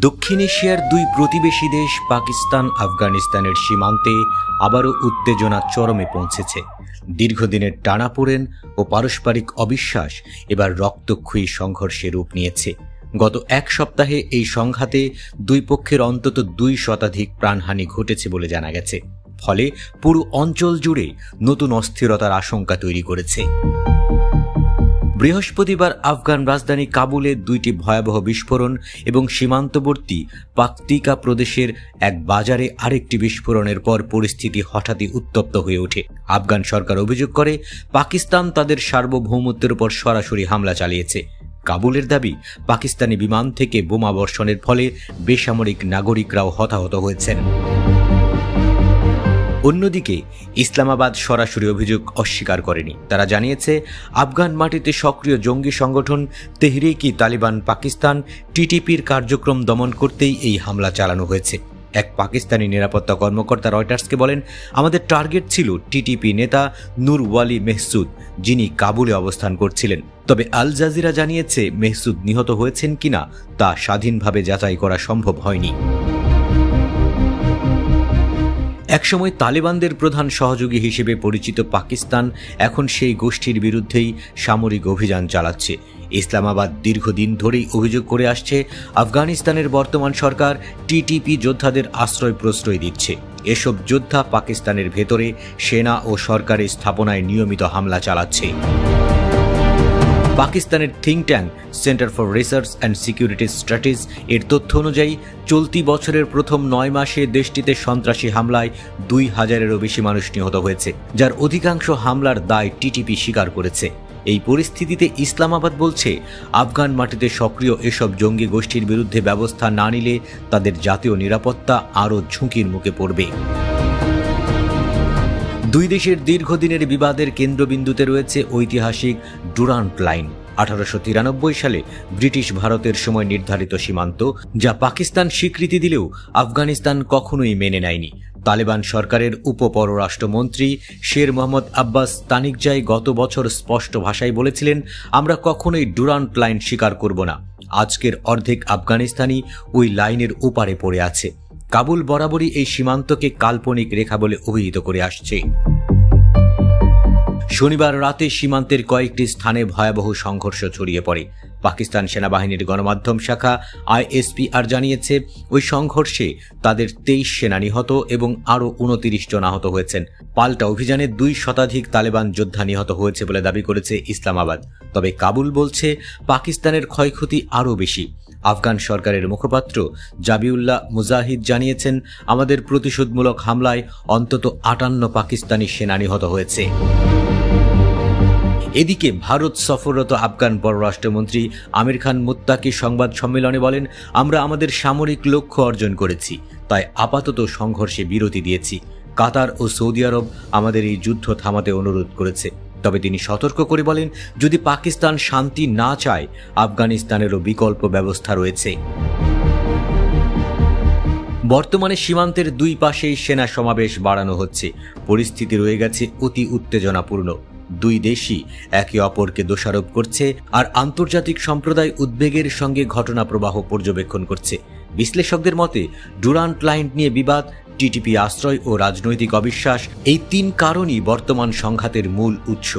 দক্ষিণ এশিয়ার দুই প্রতিবেশী দেশ পাকিস্তান আফগানিস্তানের সীমান্তে আবারও উত্তেজনা চরমে পৌঁছেছে। দীর্ঘদিনের টানাপোড়েন ও পারস্পরিক অবিশ্বাস এবার রক্তক্ষয়ী সংঘর্ষে রূপ নিয়েছে। গত এক সপ্তাহে এই সংঘাতে দুই পক্ষের অন্তত 2 শতাধিক প্রাণহানি ঘটেছে বলে জানা গেছে। ফলে পুরো অঞ্চল জুড়ে নতুন অস্থিরতার আশঙ্কা তৈরি করেছে। বৃহস্পতিবার আফগান রাজধানী কাবুলে 2টি ভয়াবহ বিস্ফোরণ এবং সীমান্তবর্তী পাকতিকা প্রদেশের এক বাজারে আরেকটি বিস্ফোরণের পর পরিস্থিতি হঠাৎই উত্তপ্ত হয়ে ওঠে। আফগান সরকার অভিযোগ করে পাকিস্তান তাদের সার্বভৌমত্বের উপর সরাসরি হামলা চালিয়েছে। কাবুলের দাবি, পাকিস্তানি বিমান থেকে বোমা বর্ষণের ফলে বেসামরিক নাগরিকরাও হতাহত হয়েছেন। অন্যদিকে ইসলামাবাদ সরাসরি অভিযোগ অস্বীকার করেনি। তারা জানিয়েছে, আফগান মাটিতে সক্রিয় জঙ্গি সংগঠন তেহরিকি তালিবান পাকিস্তান টিটিপির কার্যক্রম দমন করতেই এই হামলা চালানো হয়েছে। এক পাকিস্তানি নিরাপত্তা কর্মকর্তা রয়টার্সকে বলেন, আমাদের টার্গেট ছিল টিটিপি নেতা নূর ওয়ালি মেহসুদ, যিনি কাবুলে অবস্থান করছিলেন। তবে আল জাজিরা জানিয়েছে, মেহসুদ নিহত হয়েছেন কিনা তা স্বাধীনভাবে যাচাই করা সম্ভব হয়নি। একসময় তালেবানদের প্রধান সহযোগী হিসেবে পরিচিত পাকিস্তান এখন সেই গোষ্ঠীর বিরুদ্ধেই সামরিক অভিযান চালাচ্ছে। ইসলামাবাদ দীর্ঘদিন ধরেই অভিযোগ করে আসছে, আফগানিস্তানের বর্তমান সরকার টিটিপি যোদ্ধাদের আশ্রয় প্রশ্রয় দিচ্ছে। এসব যোদ্ধা পাকিস্তানের ভেতরে সেনা ও সরকারি স্থাপনায় নিয়মিত হামলা চালাচ্ছে। পাকিস্তানের think tank centre for research and security strategy এর তথ্য অনুযায়ী চলতি বছরের প্রথম 9 মাসে দেশটিতে সন্ত্রাসী হামলায় 2000-এরও বেশি মানুষ নিহত হয়েছে, যার অধিকাংশ হামলার দায় টিটিপি স্বীকার করেছে। এই পরিস্থিতিতে ইসলামাবাদ বলছে, আফগান মাটিতে সক্রিয় এসব জঙ্গি গোষ্ঠীর বিরুদ্ধে ব্যবস্থা না নিলে তাদের জাতীয় নিরাপত্তা আরও ঝুঁকির মুখে পড়বে। দুই দেশের দীর্ঘদিনের বিবাদের কেন্দ্রবিন্দুতে রয়েছে ঐতিহাসিক ডুরান্ট লাইন। 1893 সালে ব্রিটিশ ভারতের সময় নির্ধারিত সীমান্ত, যা পাকিস্তান স্বীকৃতি দিলেও আফগানিস্তান কখনোই মেনে নেয়নি। তালেবান সরকারের উপপররাষ্ট্রমন্ত্রী শের মোহাম্মদ আব্বাস তানিকজাই গত বছর স্পষ্ট ভাষায় বলেছিলেন, আমরা কখনোই ডুরান্ট লাইন স্বীকার করব না। আজকের অর্ধেক আফগানিস্তানি ওই লাইনের ওপারে পড়ে আছে। কাবুল বরাবরই এই সীমান্তকে কাল্পনিক রেখা বলে অভিহিত করে আসছে। শনিবার রাতে সীমান্তের কয়েকটি স্থানে ভয়াবহ সংঘর্ষ ছড়িয়ে পড়ে। পাকিস্তান সেনাবাহিনীর গণমাধ্যম শাখা ISPR জানিয়েছে, ওই সংঘর্ষে তাদের 23 সেনা নিহত এবং আরও 29 জন আহত হয়েছেন। পাল্টা অভিযানে 2 শতাধিক তালেবান যোদ্ধা নিহত হয়েছে বলে দাবি করেছে ইসলামাবাদ। তবে কাবুল বলছে, পাকিস্তানের ক্ষয়ক্ষতি আরও বেশি। আফগান সরকারের মুখপাত্র জাবিউল্লাহ মুজাহিদ জানিয়েছেন, আমাদের প্রতিশোধমূলক হামলায় অন্তত 58 পাকিস্তানি সেনা নিহত হয়েছে। এদিকে ভারত সফররত আফগান পররাষ্ট্রমন্ত্রী আমির খান মুত্তাকি সংবাদ সম্মেলনে বলেন, আমরা আমাদের সামরিক লক্ষ্য অর্জন করেছি, তাই আপাতত সংঘর্ষে বিরতি দিয়েছি। কাতার ও সৌদি আরব আমাদের এই যুদ্ধ থামাতে অনুরোধ করেছে। তবে তিনি সতর্ক করে বলেন, যদি পাকিস্তান শান্তি না চায়, আফগানিস্তানেরও বিকল্প ব্যবস্থা রয়েছে। বর্তমানে সীমান্তের 2 পাশেই সেনা সমাবেশ বাড়ানো হচ্ছে। পরিস্থিতি রয়ে গেছে অতি উত্তেজনাপূর্ণ। 2 দেশই একে অপরকে দোষারোপ করছে, আর আন্তর্জাতিক সম্প্রদায় উদ্বেগের সঙ্গে ঘটনা প্রবাহ পর্যবেক্ষণ করছে। বিশ্লেষকদের মতে, ডুরান্ট লাইন নিয়ে বিবাদ, টিটিপি আশ্রয় ও রাজনৈতিক অবিশ্বাস, এই 3 কারণই বর্তমান সংঘাতের মূল উৎস।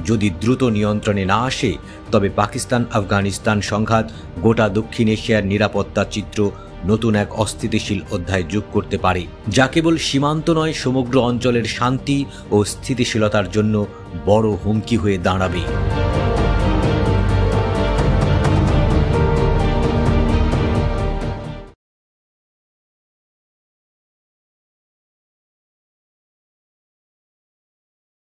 যদি দ্রুত নিয়ন্ত্রণে না আসে, তবে পাকিস্তান আফগানিস্তান সংঘাত গোটা দক্ষিণ এশিয়ার নিরাপত্তা চিত্র নতুন এক অস্থিতিশীল অধ্যায় যোগ করতে পারে, যা কেবল সীমান্ত নয়, সমগ্র অঞ্চলের শান্তি ও স্থিতিশীলতার জন্য বড় হুমকি হয়ে দাঁড়াবে।